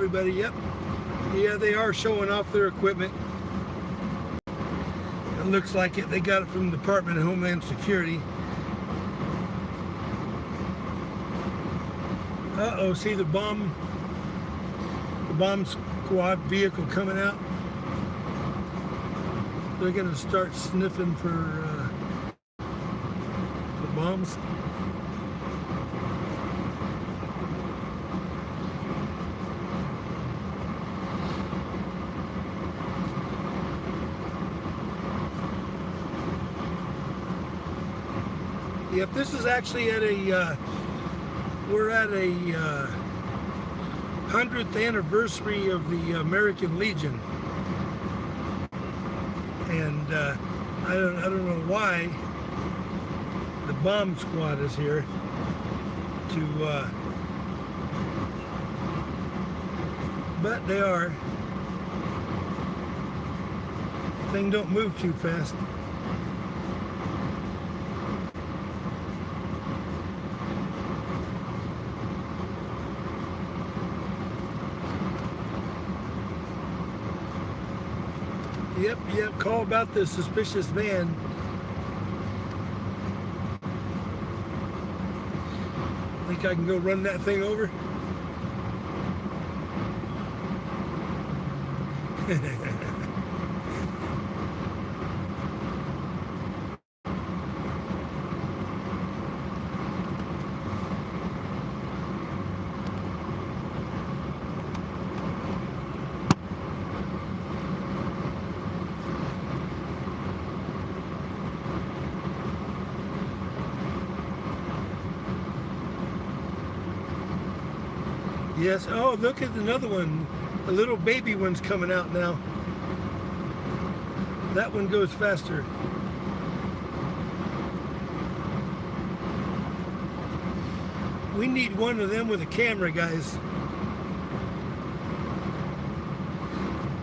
everybody. Yep. Yeah, they are showing off their equipment. It looks like it. They got it from the Department of Homeland Security. Uh-oh, see the bomb squad vehicle coming out. They're going to start sniffing for bombs. Yep, this is actually at a, we're at a 100th anniversary of the American Legion. And I don't know why the bomb squad is here to, but they are. Thing don't move too fast. Yep, call about the suspicious van. Think I can go run that thing over? Yes. Oh, look at another one. A little baby one's coming out now. That one goes faster. We need one of them with a camera, guys.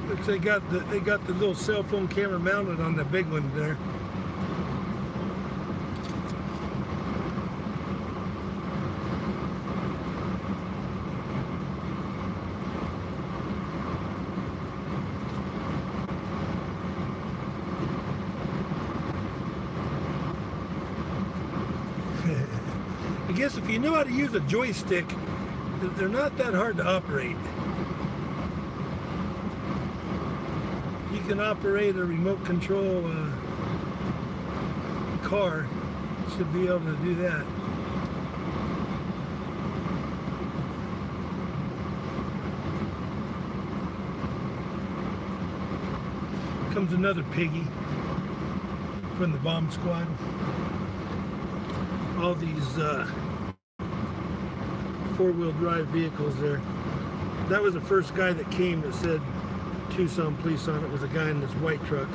Looks like they got the little cell phone camera mounted on the big one there. I guess if you know how to use a joystick, they're not that hard to operate. You can operate a remote control car. Should be able to do that. Comes another piggy from the bomb squad. All these four-wheel drive vehicles there. That was the first guy that came that said Tucson police on it. Was a guy in this white truck.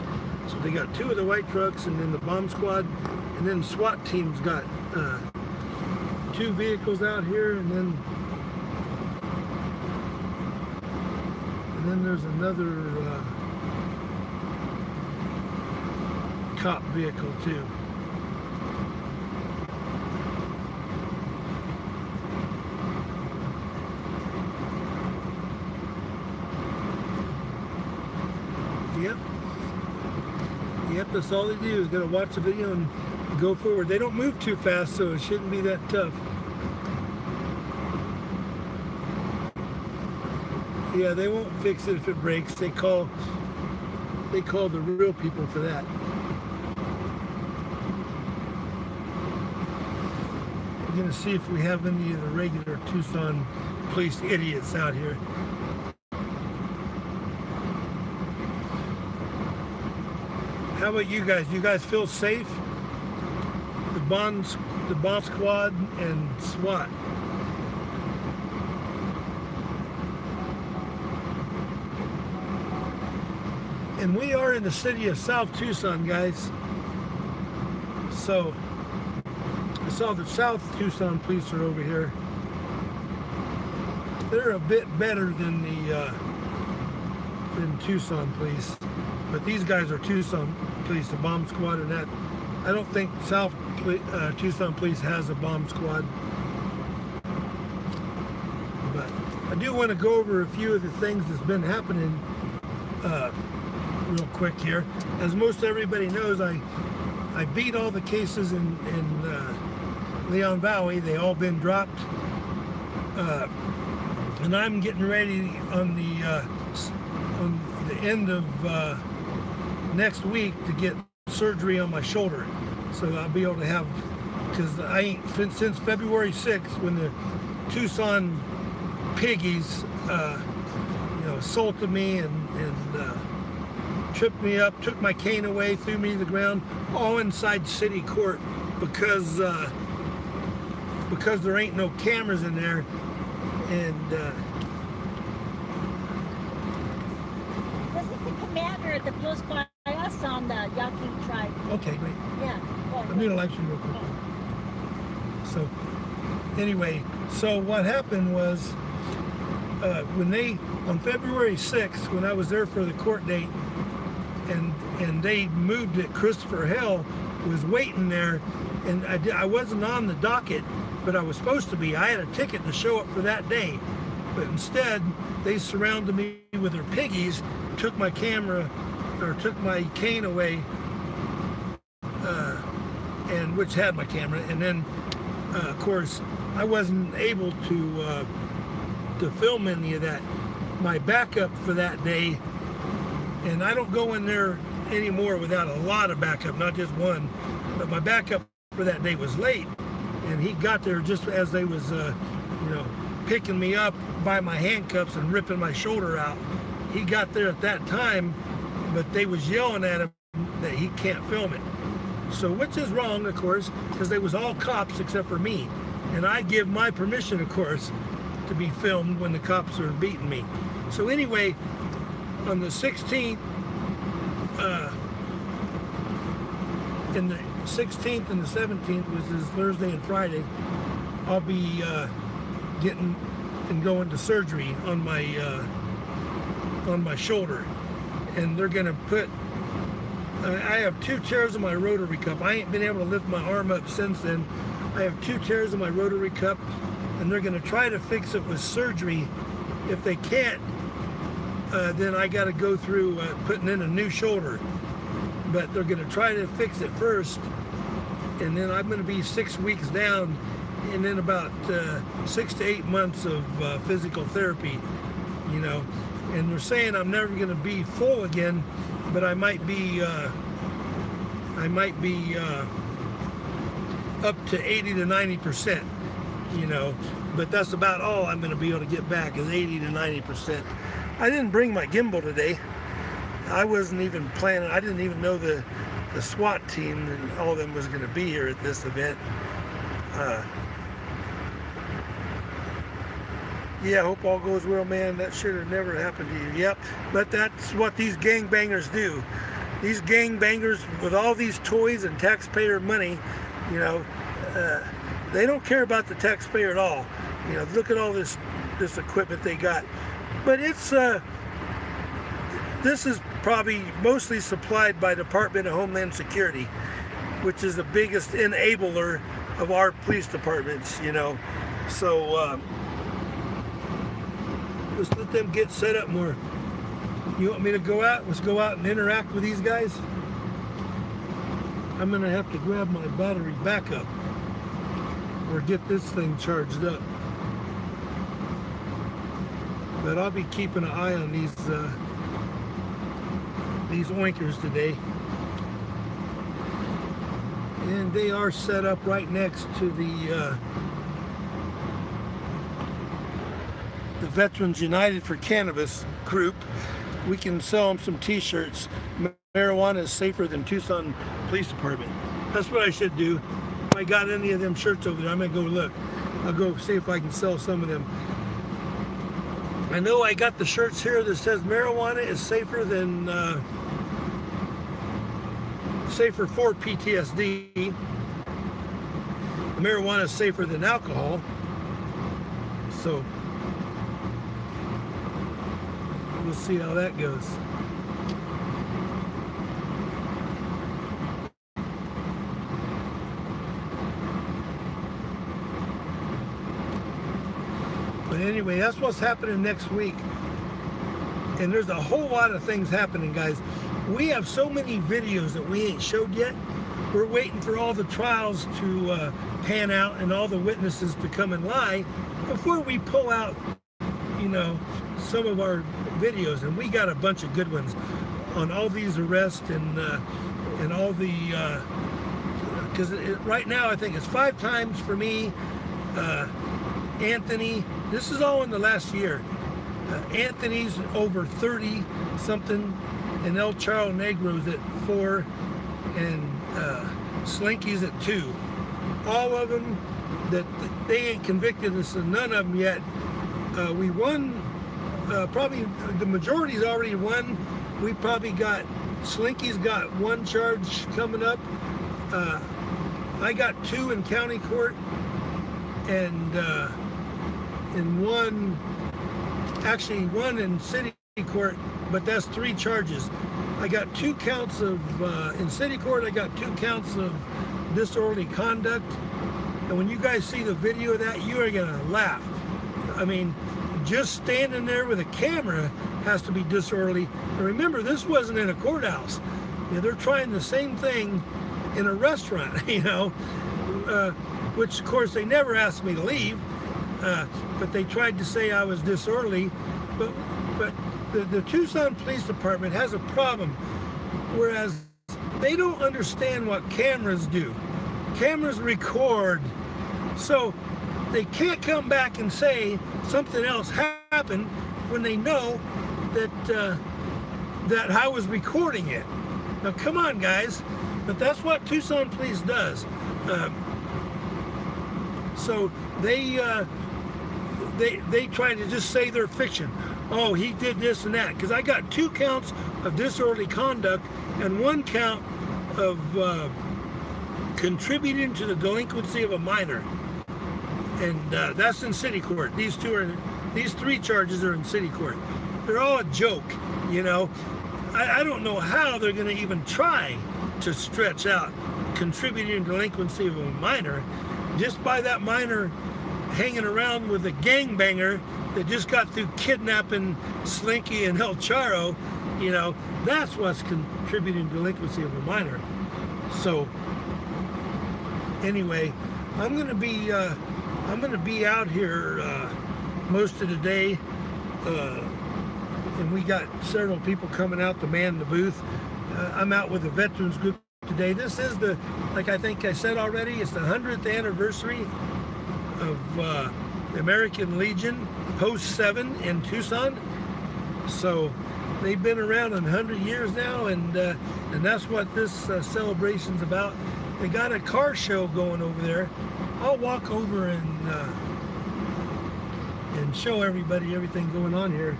So they got two of the white trucks, and then the bomb squad, and then SWAT team's got two vehicles out here, and then there's another cop vehicle too. Yep, that's all they do is gotta watch the video and go forward. They don't move too fast, so it shouldn't be that tough. Yeah, they won't fix it if it breaks. They call the real people for that. We're gonna see if we have any of the regular Tucson police idiots out here. How about you guys? You guys feel safe? The bomb squad and SWAT. And we are in the city of South Tucson, guys. So I saw the South Tucson police are over here. They're a bit better than the than Tucson police. But these guys are Tucson police, the bomb squad, and that. I don't think South Tucson police has a bomb squad. But I do want to go over a few of the things that's been happening real quick here. As most everybody knows, I beat all the cases in Leon Valley. They all been dropped, and I'm getting ready on the end of next week to get surgery on my shoulder, so I'll be able to have, because I ain't since February 6th when the Tucson piggies assaulted me and tripped me up, took my cane away, threw me to the ground, all inside city court, because there ain't no cameras in there. And this is the commander that goes by us on the Yaqui tribe. okay, great. Yeah. I'm doing a live stream real quick. So anyway, so what happened was when on February 6th, when I was there for the court date, and they moved it, Christopher Hale was waiting there, and I wasn't on the docket, but I was supposed to be. I had a ticket to show up for that day, but instead they surrounded me with their piggies, took my camera, or took my cane away, and which had my camera, and then of course I wasn't able to film any of that. My backup for that day, and I don't go in there anymore without a lot of backup, not just one, but my backup for that day was late, and he got there just as they was picking me up by my handcuffs and ripping my shoulder out. He got there at that time, but they was yelling at him that he can't film it. So, which is wrong, of course, because they was all cops except for me, and I give my permission, of course, to be filmed when the cops are beating me. So anyway, on the 16th, and the 16th and the 17th, which is Thursday and Friday, I'll be getting and going to surgery on my shoulder, and they're gonna put. I have 2 tears in my rotary cup. I ain't been able to lift my arm up since then. I have 2 tears in my rotary cup, and they're gonna try to fix it with surgery. If they can't, then I got to go through putting in a new shoulder. But they're going to try to fix it first, and then I'm going to be 6 weeks down, and then about 6 to 8 months of physical therapy, And they're saying I'm never going to be full again, but I might be up to 80 to 90%, But that's about all I'm going to be able to get back is 80 to 90%. I didn't bring my gimbal today. I wasn't even planning. I didn't even know the S.W.A.T team and all of them was going to be here at this event. Yeah, hope all goes well, man. That should have never happened to you. Yep, but that's what these gangbangers do. These gangbangers with all these toys and taxpayer money, they don't care about the taxpayer at all. Look at all this equipment they got. But it's this is probably mostly supplied by Department of Homeland Security, which is the biggest enabler of our police departments, So let's let them get set up more. You want me to go out? Let's go out and interact with these guys. I'm gonna have to grab my battery backup or get this thing charged up. But I'll be keeping an eye on these oinkers today. And they are set up right next to the Veterans United for Cannabis group. We can sell them some t-shirts. Marijuana is safer than Tucson Police Department. That's what I should do. If I got any of them shirts over there, I'm gonna go look. I'll go see if I can sell some of them. I know I got the shirts here that says marijuana is safer than safer for PTSD. Marijuana is safer than alcohol. So we'll see how that goes. But anyway. anyway, that's what's happening next week. And there's a whole lot of things happening, guys. We have so many videos that we ain't showed yet. We're waiting for all the trials to pan out and all the witnesses to come and lie before we pull out, you know, some of our videos. And we got a bunch of good ones on all these arrests and all the, because right now I think it's 5 times for me, Anthony, this is all in the last year. Anthony's over 30 something, and El Charro Negro's at 4, and Slinky's at 2. All of them that they ain't convicted us of, none of them yet. We won, probably the majority's already won. We probably got, Slinky's got 1 charge coming up. I got 2 in county court, and 1, actually 1 in city court, but that's 3 charges. I got 2 counts of, in city court, I got 2 counts of disorderly conduct. And when you guys see the video of that, you are gonna laugh. I mean, just standing there with a camera has to be disorderly. And remember, this wasn't in a courthouse. You know, they're trying the same thing in a restaurant, you know, which of course they never asked me to leave, but they tried to say I was disorderly. But the Tucson Police Department has a problem, whereas they don't understand what cameras do. Cameras record, so they can't come back and say something else happened when they know that that I was recording it. Now come on, guys, but that's what Tucson Police does. So they try to just say they're fiction. Oh, he did this and that, because I got 2 counts of disorderly conduct and 1 count of contributing to the delinquency of a minor, and that's in city court. These 3 charges are in city court. They're all a joke, you know. I don't know how they're going to even try to stretch out contributing to delinquency of a minor, just by that minor hanging around with a gangbanger that just got through kidnapping Slinky and El Charro. You know, that's what's contributing to delinquency of a minor. So anyway, I'm gonna be out here most of the day, and we got several people coming out to man the booth. I'm out with the veterans group today. This is the, like I think I said already, it's the 100th anniversary of the American Legion Post 7 in Tucson. So they've been around 100 years now, and that's what this celebration's about. They got a car show going over there. I'll walk over and show everybody everything going on here,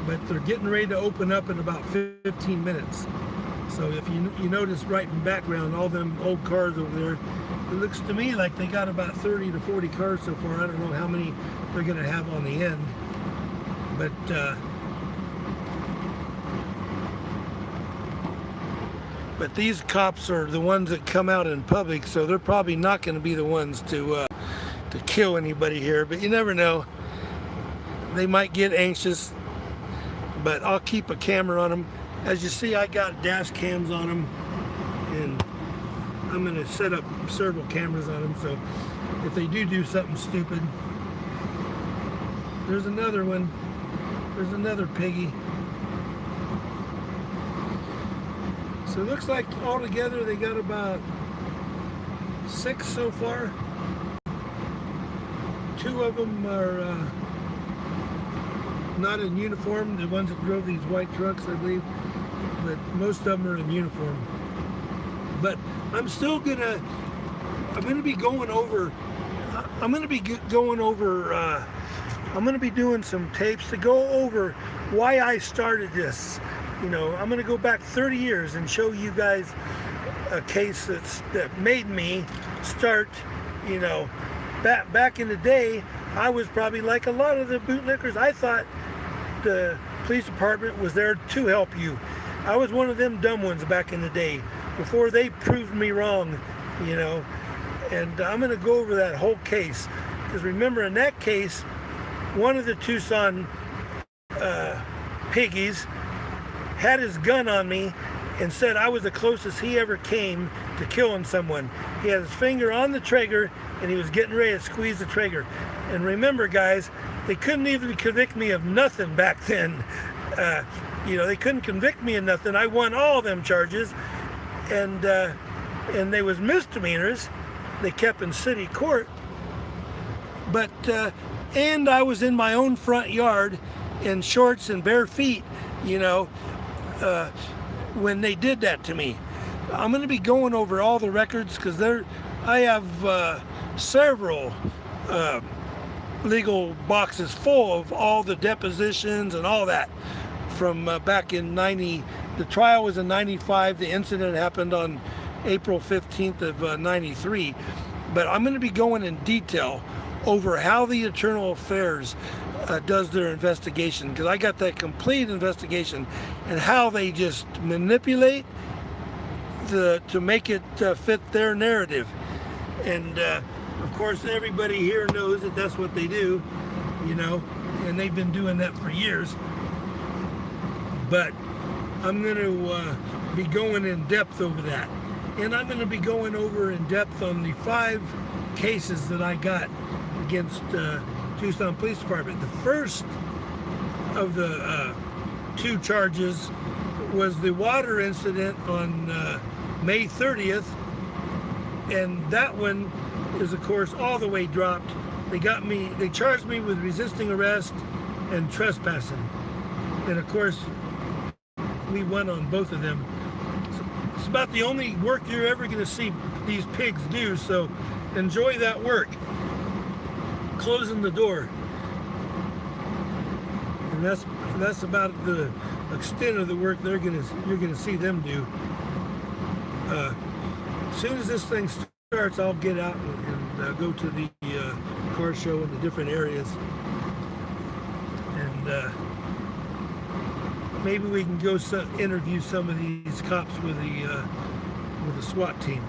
but they're getting ready to open up in about 15 minutes. So if you notice right in the background, all them old cars over there, it looks to me like they got about 30 to 40 cars so far. I don't know how many they're going to have on the end, but these cops are the ones that come out in public, so they're probably not going to be the ones to kill anybody here. But you never know. They might get anxious, but I'll keep a camera on them. As you see, I got dash cams on them, and I'm going to set up several cameras on them, so if they do something stupid. There's another one. There's another piggy. So it looks like altogether they got about 6 so far. 2 of them are not in uniform, the ones that drove these white trucks, I believe, but most of them are in uniform. But I'm still gonna, I'm gonna be going over, I'm gonna be doing some tapes to go over why I started this. You know, I'm gonna go back 30 years and show you guys a case that made me start. You know, back in the day, I was probably like a lot of the bootlickers. I thought the police department was there to help you. I was one of them dumb ones back in the day, before they proved me wrong, you know. And I'm going to go over that whole case, because remember, in that case, one of the Tucson piggies had his gun on me and said I was the closest he ever came to killing someone. He had his finger on the trigger and he was getting ready to squeeze the trigger. And remember, guys, they couldn't even convict me of nothing back then. You know, they couldn't convict me of nothing. I won all them charges, and they was misdemeanors. They kept in city court. But and I was in my own front yard in shorts and bare feet, you know, when they did that to me. I'm going to be going over all the records because I have several legal boxes full of all the depositions and all that from back in 90. The trial was in 95. The incident happened on April 15th of 93. But I'm going to be going in detail over how the Internal Affairs does their investigation, because I got that complete investigation and how they just manipulate to make it fit their narrative. And of course everybody here knows that that's what they do, you know, and they've been doing that for years. But I'm going to be going in depth over that, and I'm going to be going over in depth on the 5 cases that I got against Tucson Police Department. The first of the 2 charges was the water incident on May 30th, and that one is of course all the way dropped. They charged me with resisting arrest and trespassing, and of course we won on both of them. It's about the only work you're ever going to see these pigs do, so enjoy that work. Closing the door. And that's about the extent of the work you're gonna see them do. As soon as this thing starts, I'll get out and go to the car show in the different areas, and maybe we can go interview some of these cops with the SWAT team.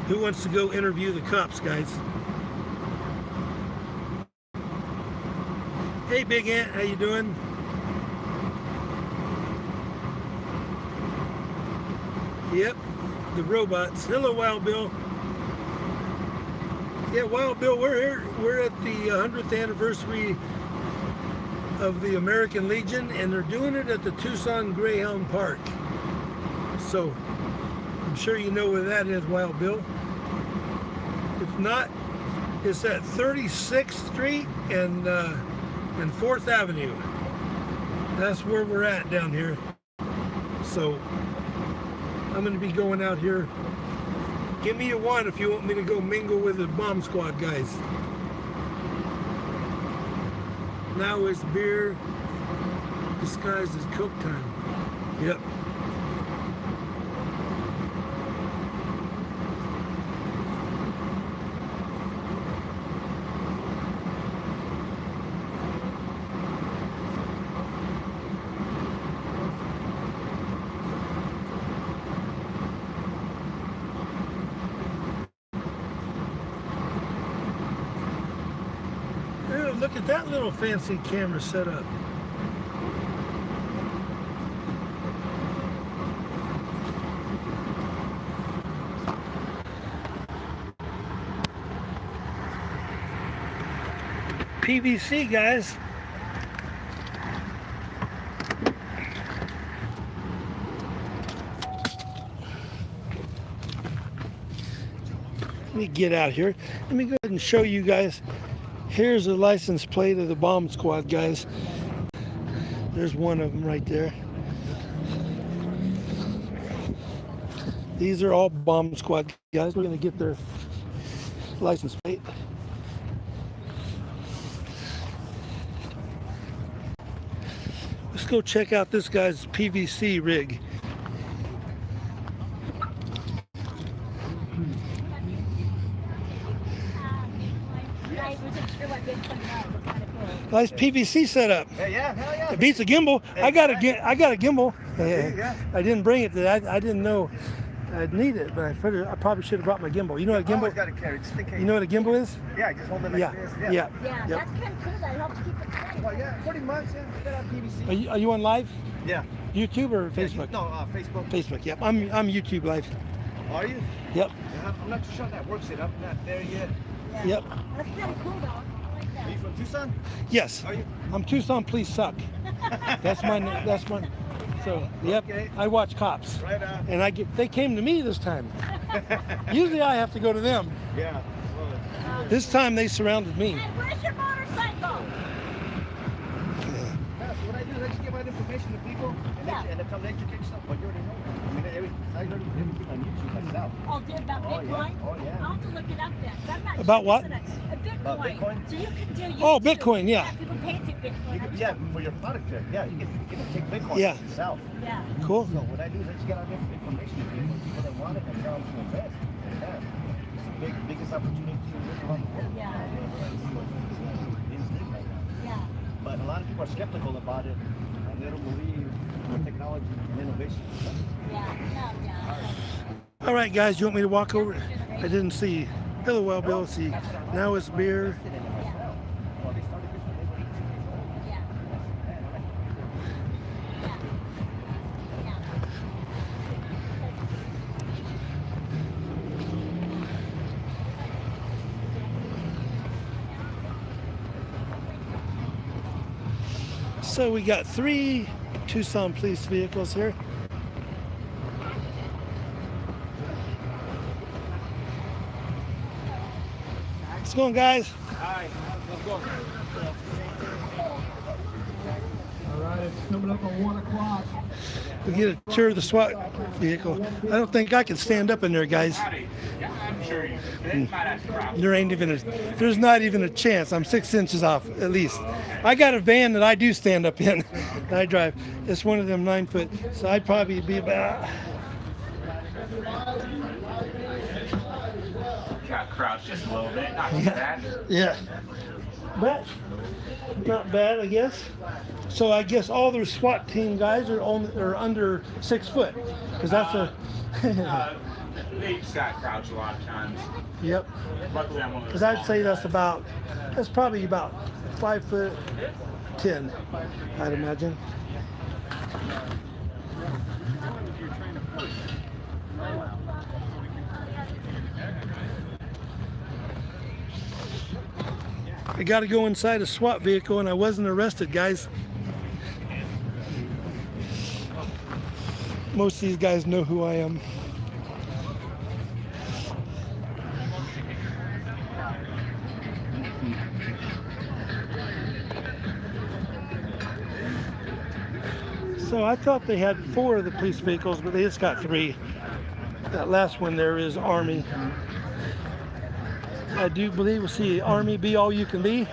Who wants to go interview the cops, guys? Hey, Big Ant, how you doing? Yep, the robots. Hello, Wild Bill. Yeah, Wild Bill, we're here. We're at the 100th anniversary of the American Legion, and they're doing it at the Tucson Greyhound Park. So, I'm sure you know where that is, Wild Bill. If not, it's at 36th Street and 4th Avenue. That's where we're at down here. So I'm going to be going out here. Give me a 1 if you want me to go mingle with the bomb squad guys. Now it's beer disguised as Coke time. Yep. Look at that little fancy camera setup. PVC, guys. Let me get out here. Let me go ahead and show you guys. Here's the license plate of the bomb squad, guys. There's one of them right there. These are all bomb squad guys. We're gonna get their license plate. Let's go check out this guy's PVC rig. Nice PVC setup. Yeah, hell yeah. It beats a gimbal. Exactly. I got a gimbal. Yeah. I didn't bring it today. I didn't know I'd need it, but I probably should have brought my gimbal. You know what a Always gimbal? got to carry, just in case. You know what a gimbal is? Yeah, just hold it like Yeah, this. yeah. Yeah, Yep. that's kind of cool. That helps keep it safe. Well, yeah, pretty much. Yeah, get on PVC. Are you on live? Yeah. YouTube or Facebook? No, Facebook. Facebook. Yep. I'm YouTube live. Are you? Yep. Yeah, I'm not too sure that works. I'm not there yet. Yeah. Yep. That's pretty cool, though. I like that. Are you from Tucson? Yes. Are you? I'm Tucson. Please suck. That's my. So yep. Okay. I watch Cops, Right on. and they came to me this time. Usually I have to go to them. Yeah. This time they surrounded me. And where's your motorcycle? Yeah, so what I do is I just give out information to people and they come to educate yourself. But you already know. I mean, I learned everything on YouTube myself. Oh, dude, about Bitcoin? Yeah. Oh, yeah. I'll have to look it up then. 'Cause I'm not About sure what? Bitcoin. About Bitcoin? So you can do YouTube. Oh, Bitcoin, yeah. People pay to Bitcoin. You can, yeah, for your product there. Yeah, you can take Bitcoin Yeah. yourself. Yeah. Cool. So what I do is I just get out information to people that want it and tell them to invest. Yeah. It's the biggest opportunity to live around the world. Yeah. It's big right now. Yeah. But a lot of people are skeptical about it and they don't believe in technology and innovation. Yeah. Yeah. All right, guys. You want me to walk over? I didn't see. Hello, Wild Bill. See. Now it's beer. Well, they started this when they were 18 years old. Yeah. Yeah. So we got 3 Tucson police vehicles here. What's going, guys? Hi, let's go. All right, it's coming up on 1 o'clock. We get a tour of the SWAT vehicle. I don't think I can stand up in there, guys. Yeah, I'm sure you could. There's not even a chance. I'm 6 inches off at least. I got a van that I do stand up in. That I drive. It's one of them 9-foot. So I'd probably be about. Got crouched just a little bit, not too bad. Yeah. But not bad, I guess. So I guess all their SWAT team guys are under 6 foot, because that's a. They just got crouched a lot of times. Yep. Luckily, I'm one of those. Because I'd say that's probably about 5'10", I'd imagine. I got to go inside a SWAT vehicle, and I wasn't arrested, guys. Most of these guys know who I am. So I thought they had 4 of the police vehicles, but they just got 3. That last one there is Army. I do believe we'll see Army be all you can be.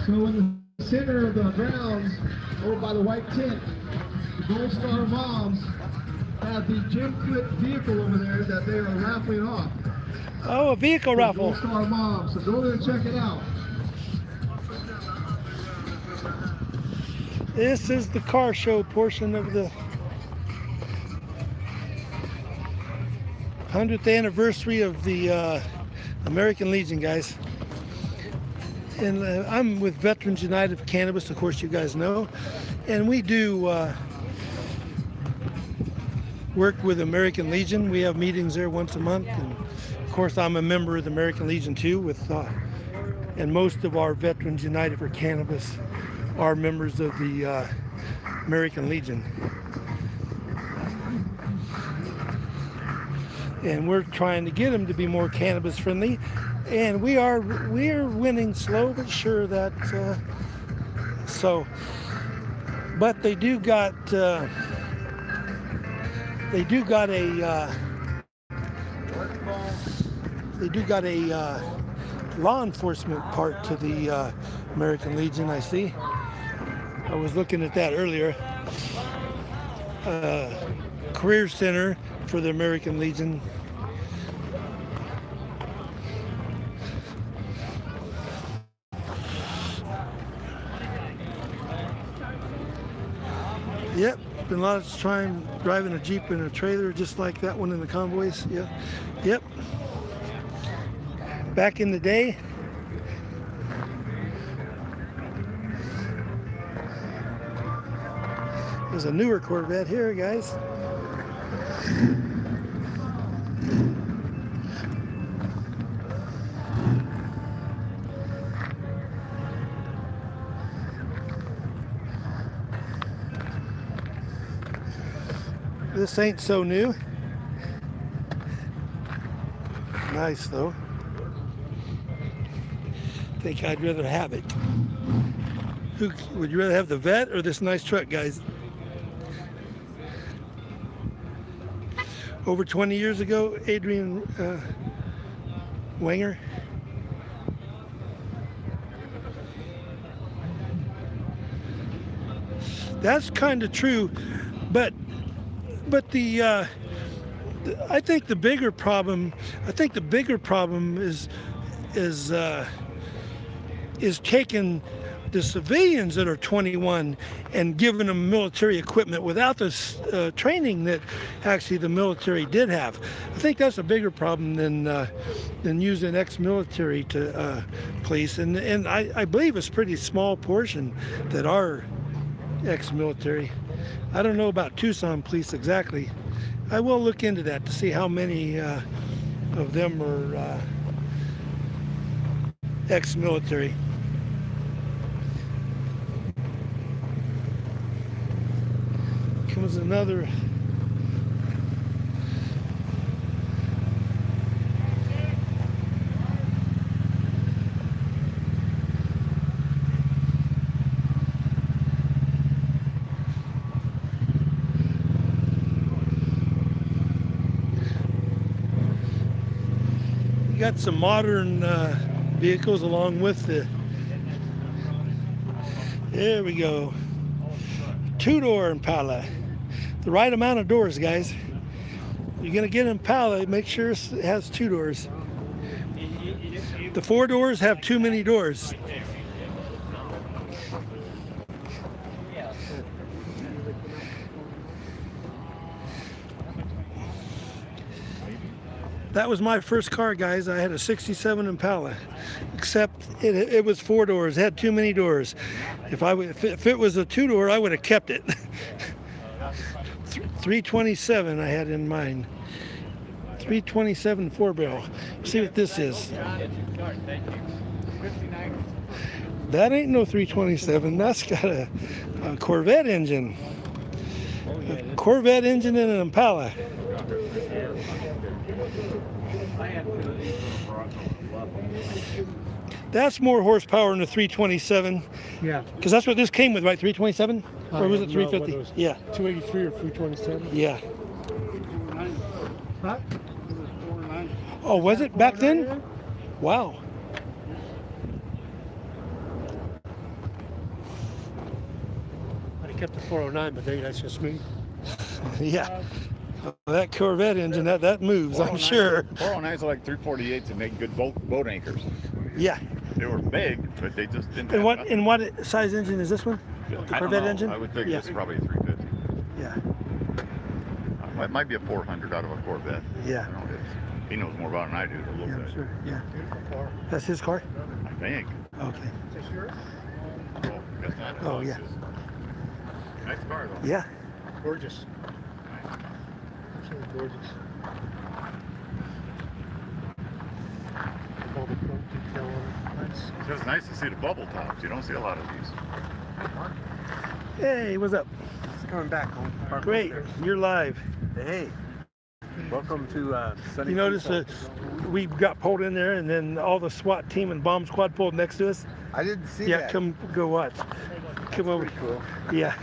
So in the center of the grounds, over by the white tent, the Gold Star Moms have the gym fit vehicle over there that they are raffling off. Oh, a vehicle raffle. Gold Star Moms. So go there and check it out. This is the car show portion of the 100th anniversary of the American Legion, guys. And I'm with Veterans United for Cannabis, of course you guys know. And we do work with American Legion. We have meetings there once a month. And of course I'm a member of the American Legion too, and most of our Veterans United for Cannabis are members of the American Legion. And we're trying to get them to be more cannabis friendly. And we're winning slow but sure that but they do got a law enforcement part to the American Legion, I see. I was looking at that earlier. Of career center for the American Legion. Yep, been a lot of time driving a Jeep and a trailer just like that one in the convoys. Yeah, yep. Back in the day. There's a newer Corvette here, guys. This ain't so new. Nice though. Think I'd rather have it. Who would you rather have, the vet or this nice truck, guys? Over 20 years ago, Adrian Wenger. That's kind of true, but I think the bigger problem is taking the civilians that are 21 and giving them military equipment without the training that actually the military did have. I think that's a bigger problem than using ex-military to police, and I believe it's a pretty small portion that are ex-military. I don't know about Tucson police exactly. I will look into that to see how many of them are ex-military. Comes another got some modern vehicles along with the, there we go, two-door Impala. The right amount of doors, guys. You're gonna get an Impala, make sure it has two doors. The four doors have too many doors. That was my first car, guys. I had a 67 Impala, except it was four doors. It had too many doors. If it was a two-door, I would have kept it. 327 I had in mind. 327 four-barrel. See what this is. That ain't no 327. That's got a Corvette engine. A Corvette engine and an Impala. That's more horsepower than the 327. Yeah. Because that's what this came with, right? 327? Or was it 350? Yeah. 283 or 327? Yeah. Huh? Oh, was it back then? Wow. I kept the 409, but maybe that's just me. Yeah. That Corvette engine, that moves, I'm sure. 409s are like 348s and make good boat anchors. Yeah. They were big, but they just didn't. And what size engine is this one? The I don't Corvette know. engine? I would think Yeah. this is probably a 350. Yeah. It might be a 400 out of a Corvette. Yeah. You know, he knows more about it than I do a little Yeah, bit. sure. Yeah. That's his car? I think. Okay. Oh, that's not Oh, it's yeah. just- Nice car though. Yeah. Gorgeous. Absolutely gorgeous. All the chrome detail on it. Nice. It's just nice to see the bubble tops. You don't see a lot of these. Hey, what's up? It's coming back home. Great. You're live. Hey. Welcome to sunny You notice we got pulled in there, and then all the SWAT team and bomb squad pulled next to us. I didn't see Yeah, that. come go watch. Come over. Pretty cool. Yeah.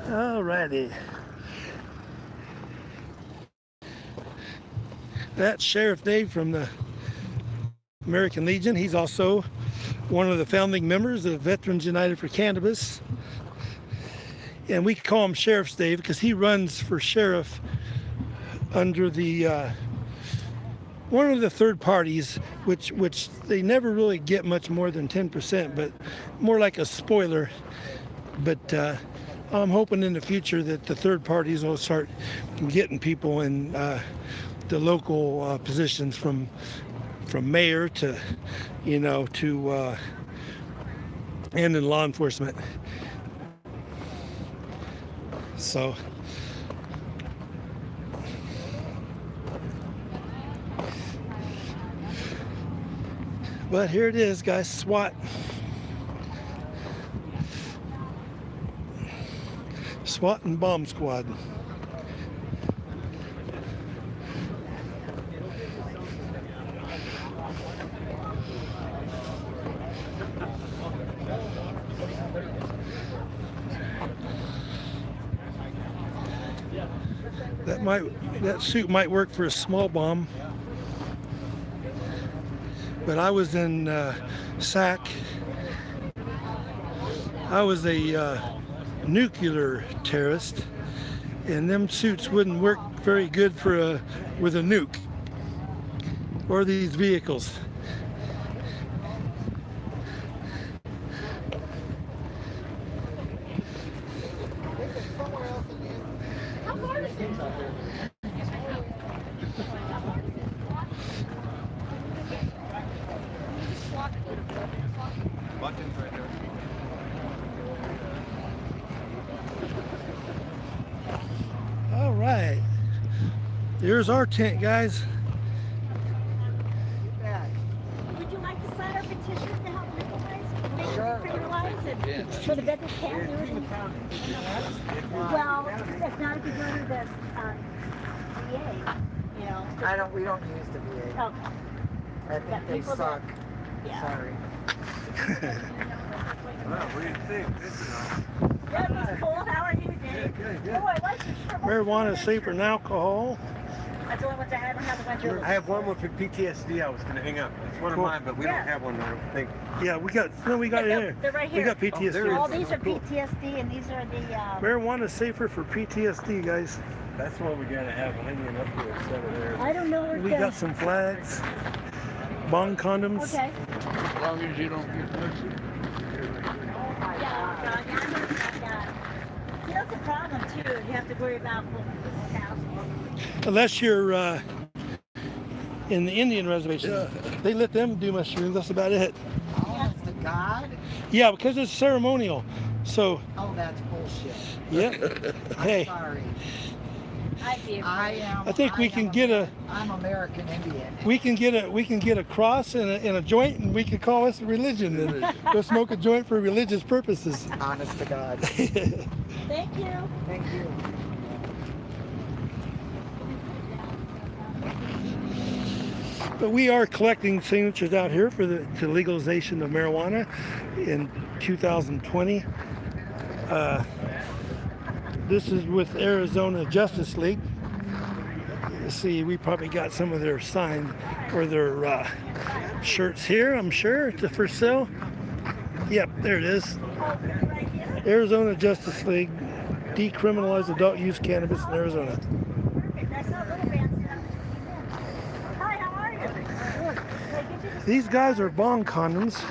Alrighty. That's Sheriff Dave from the American Legion. He's also one of the founding members of Veterans United for Cannabis. And we call him Sheriff's Dave because he runs for sheriff under the one of the third parties, which they never really get much more than 10%, but more like a spoiler. But I'm hoping in the future that the third parties will start getting people in the local positions from mayor to, to and in law enforcement. So but here it is, guys. SWAT. SWAT and bomb squad. That suit might work for a small bomb. But I was in SAC. I was a nuclear terrorist, and them suits wouldn't work very good for with a nuke or these vehicles. Buttons right there. All right, here's our tent, guys. Would you like to sign our petition to help legalize, make it criminalize, and so the veterans can't do it? Well, it's not if you go to the VA, you know. We don't use the VA. Okay. I think they suck. Yeah. Sorry. What do you think? This is Yeah, that's cool. How are you, Dave? good. Oh, I like your shirt. Marijuana is safer than alcohol. That's the only one I haven't had the winter. I have one for PTSD I was going to hang up. It's one Cool. of mine, but we don't have one, I don't think. Yeah, we got it here. They're right We here. got PTSD. there is. All these are PTSD, and these are the. Marijuana is safer for PTSD, guys. That's what we got to have hanging up here instead of there. I don't know where We got some flags, bong condoms. Okay. As long as you don't get See, that's a problem too. You have to worry about this house. Unless you're in the Indian reservation, they let them do mushrooms. That's about it. Honest to God? Yeah, because it's ceremonial. So, Oh, that's bullshit. yeah. Hey, Sorry. I I think we can get a I'm American Indian. we can get a cross and a joint, and we can call us a religion and go smoke a joint for religious purposes. Honest to God. Thank you. Thank you. But we are collecting signatures out here for the legalization of marijuana in 2020. This is with Arizona Justice League. You see, we probably got some of their signed or their shirts here, I'm sure, for sale. Yep, there it is. Arizona Justice League, decriminalize adult use cannabis in Arizona. That's not little band stuff. Hi, how are you? These guys are bong condoms,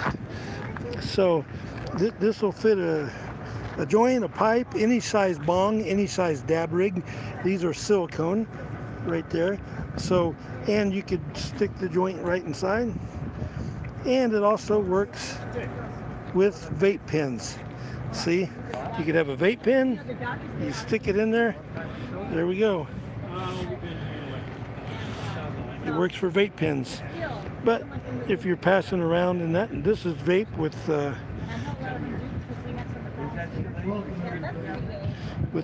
so this will fit a joint, a pipe, any size bong, any size dab rig. These are silicone right there. So, and you could stick the joint right inside. And it also works with vape pens. See, you could have a vape pen, you stick it in there, there we go. It works for vape pens. But if you're passing around in that, this is vape with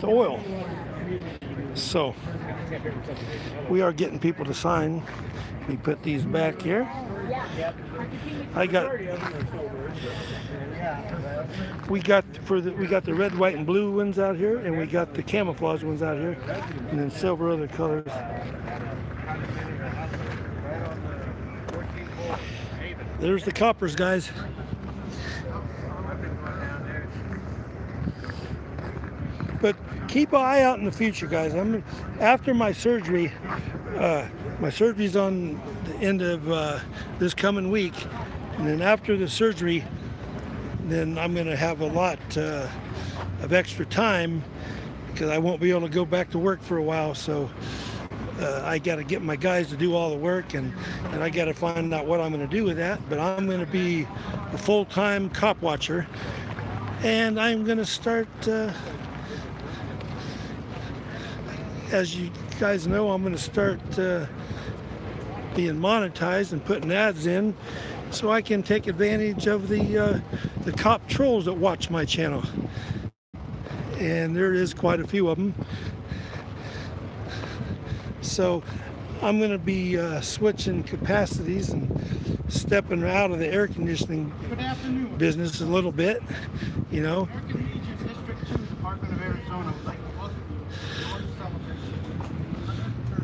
oil. So we are getting people to sign. We put these back here. We got the red, white, and blue ones out here, and we got the camouflage ones out here, and then several other colors. There's the coppers, guys. keep an eye out in the future, guys. After my surgery. My surgery's on the end of this coming week, and then after the surgery, then I'm going to have a lot of extra time because I won't be able to go back to work for a while. So I got to get my guys to do all the work, and I got to find out what I'm going to do with that. But I'm going to be a full-time cop watcher, and I'm going to start, as you guys know, I'm going to start being monetized and putting ads in so I can take advantage of the cop trolls that watch my channel. And there is quite a few of them. So I'm going to be switching capacities and stepping out of the air conditioning business a little bit, you know.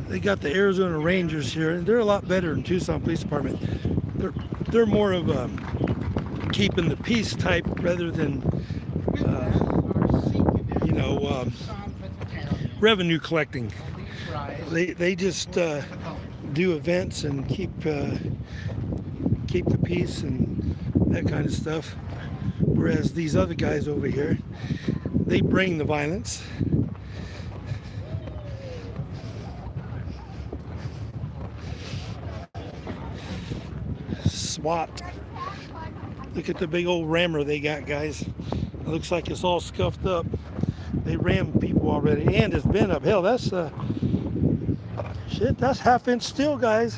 They got the Arizona Rangers here, and they're a lot better than Tucson Police Department. They're more of keeping the peace type rather than revenue collecting. They just do events and keep the peace and that kind of stuff. Whereas these other guys over here, they bring the violence. S.W.A.T. Look at the big old rammer they got, guys. It looks like it's all scuffed up. They rammed people already, and it's been up. Hell, that's shit. That's half-inch steel, guys.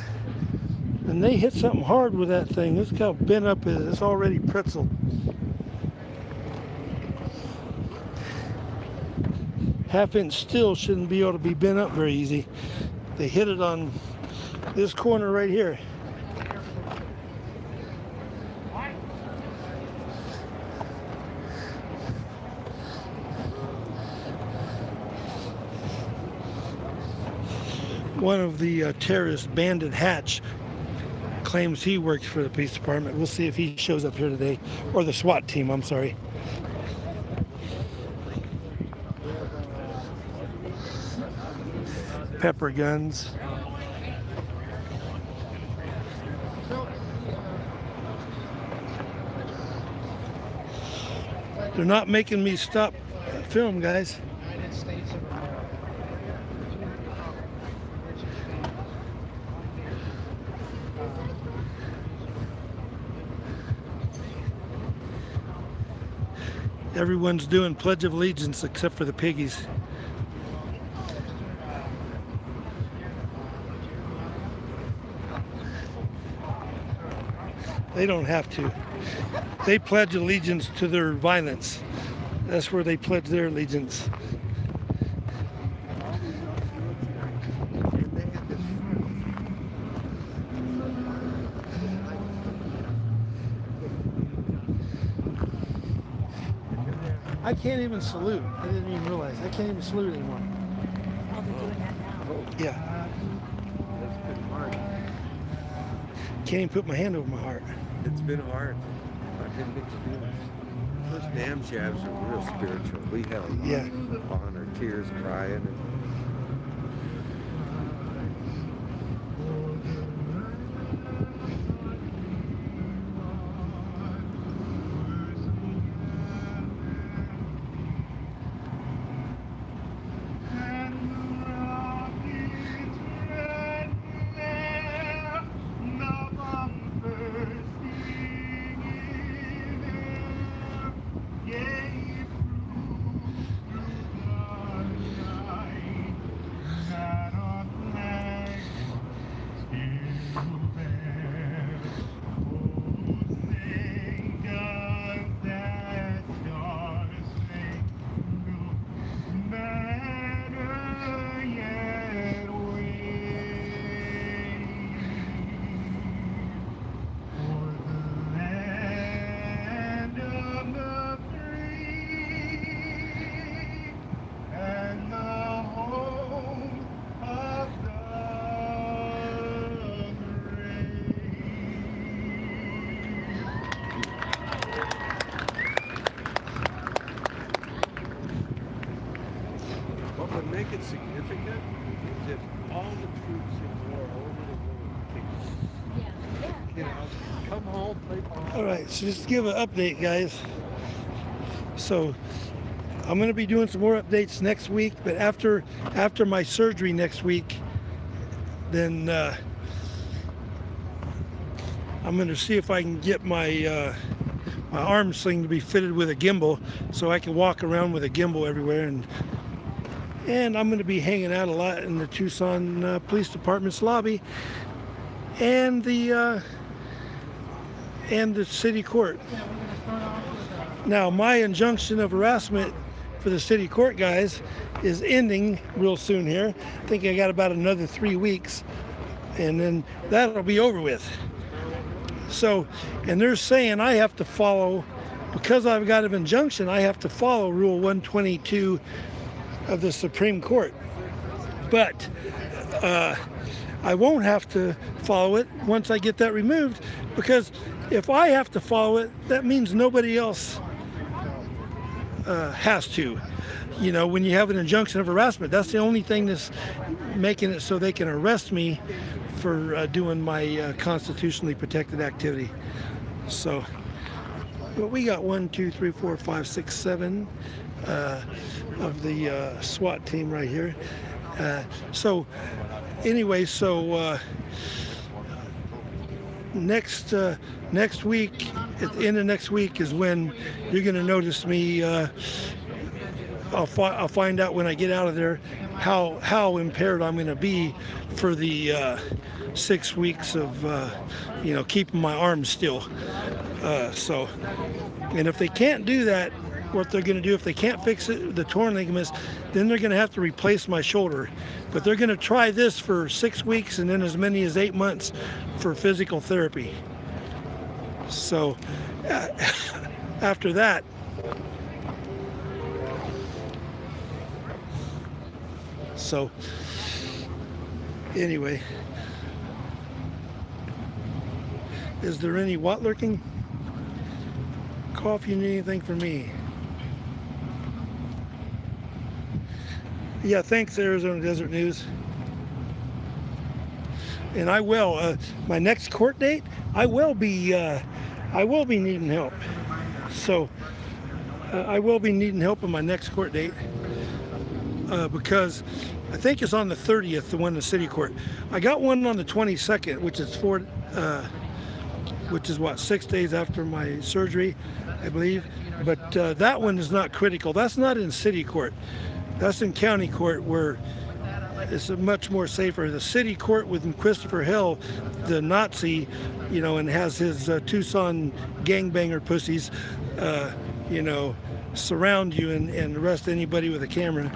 And they hit something hard with that thing. Look how bent up it is. It's already pretzel. Half-inch steel shouldn't be able to be bent up very easy. They hit it on this corner right here. One of the terrorists, Bandit Hatch, claims he works for the police department. We'll see if he shows up here today, or the SWAT team, I'm sorry. Pepper guns. They're not making me stop film, guys. Everyone's doing Pledge of Allegiance except for the piggies. They don't have to. They pledge allegiance to their violence. That's where they pledge their allegiance. I can't even salute. I didn't even realize. I can't even salute anymore. Oh, they're doing that now. Yeah. It's been hard. Can't even put my hand over my heart. It's been hard. I've been mixed feelings. Those damn jabs are real spiritual. We held on our tears, crying. You know, come home, play ball. All right, so just to give an update, guys. So I'm going to be doing some more updates next week, but after my surgery next week, then I'm going to see if I can get my my arm sling to be fitted with a gimbal, so I can walk around with a gimbal everywhere. And I'm going to be hanging out a lot in the Tucson Police Department's lobby and the city court. Now, my injunction of harassment for the city court guys is ending real soon here. I think I got about another 3 weeks, and then that'll be over with. So, and they're saying I have to follow, because I've got an injunction, I have to follow Rule 122 of the Supreme Court. But I won't have to follow it once I get that removed, because if I have to follow it, that means nobody else has to. You know, when you have an injunction of harassment, that's the only thing that's making it so they can arrest me for doing my constitutionally protected activity. So, well, we got 1, 2, 3, 4, 5, 6, 7 of the SWAT team right here. So, anyway, so next week, at the end of next week, is when you're going to notice me. I'll find out when I get out of there how impaired I'm going to be for the 6 weeks of you know, keeping my arms still. So, and if they can't do that, what they're going to do, if they can't fix it, the torn ligaments, then they're going to have to replace my shoulder. But they're going to try this for 6 weeks and then as many as 8 months for physical therapy. So after that, so anyway, is there any what lurking? Coffee, need anything for me? Yeah, thanks, Arizona Desert News. And I will, my next court date, I will be needing help. So I will be needing help on my next court date because I think it's on the 30th, the one in the city court. I got one on the 22nd, which is what, 6 days after my surgery, I believe. But that one is not critical. That's not in city court. That's in county court, where it's much more safer. The city court with Christopher Hill, the Nazi, you know, and has his Tucson gangbanger pussies, you know, surround you and arrest anybody with a camera.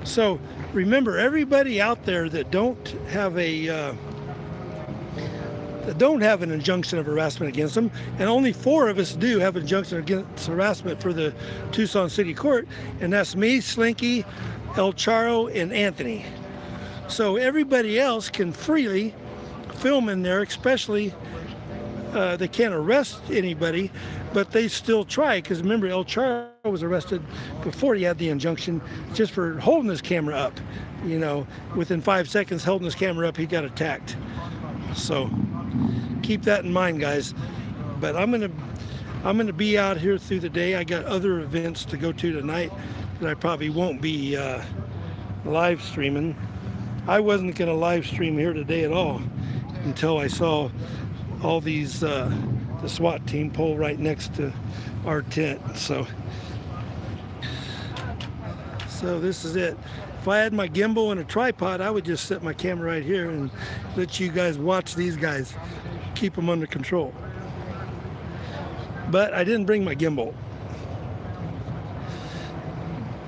So remember, everybody out there that don't have an injunction of harassment against them, and only 4 of us do have an injunction against harassment for the Tucson City Court, and that's me, Slinky, El Charo, and Anthony. So everybody else can freely film in there, especially they can't arrest anybody, but they still try, because remember, El Charo was arrested before he had the injunction just for holding his camera up. You know, within 5 seconds holding his camera up, he got attacked. So keep that in mind, guys. But I'm gonna be out here through the day. I got other events to go to tonight that I probably won't be live streaming. I wasn't gonna live stream here today at all until I saw all these the SWAT team pull right next to our tent. So this is it. If I had my gimbal and a tripod, I would just set my camera right here and let you guys watch these guys, keep them under control. But I didn't bring my gimbal.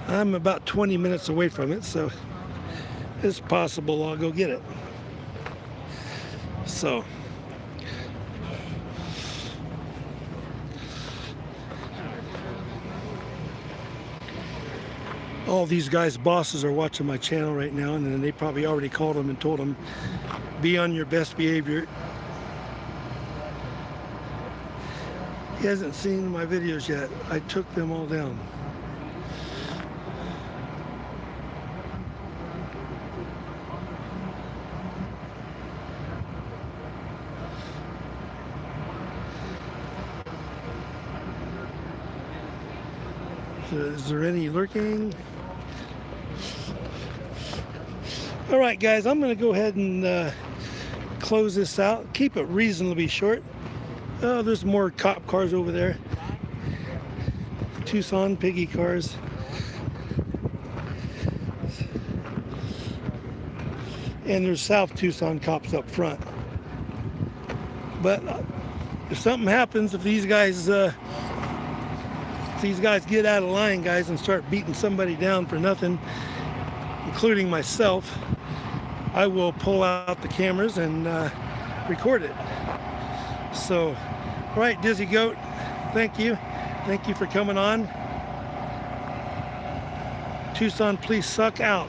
I'm about 20 minutes away from it, so it's possible I'll go get it. So all these guys' bosses are watching my channel right now, and then they probably already called them and told them, be on your best behavior. He hasn't seen my videos yet. I took them all down. Is there any lurking? All right, guys, I'm going to go ahead and close this out. Keep it reasonably short. Oh, there's more cop cars over there. Tucson piggy cars. And there's South Tucson cops up front. But if something happens, if these guys get out of line, guys, and start beating somebody down for nothing, including myself, I will pull out the cameras and record it. So, all right, Dizzy Goat, thank you. Thank you for coming on. Tucson Police Suck out.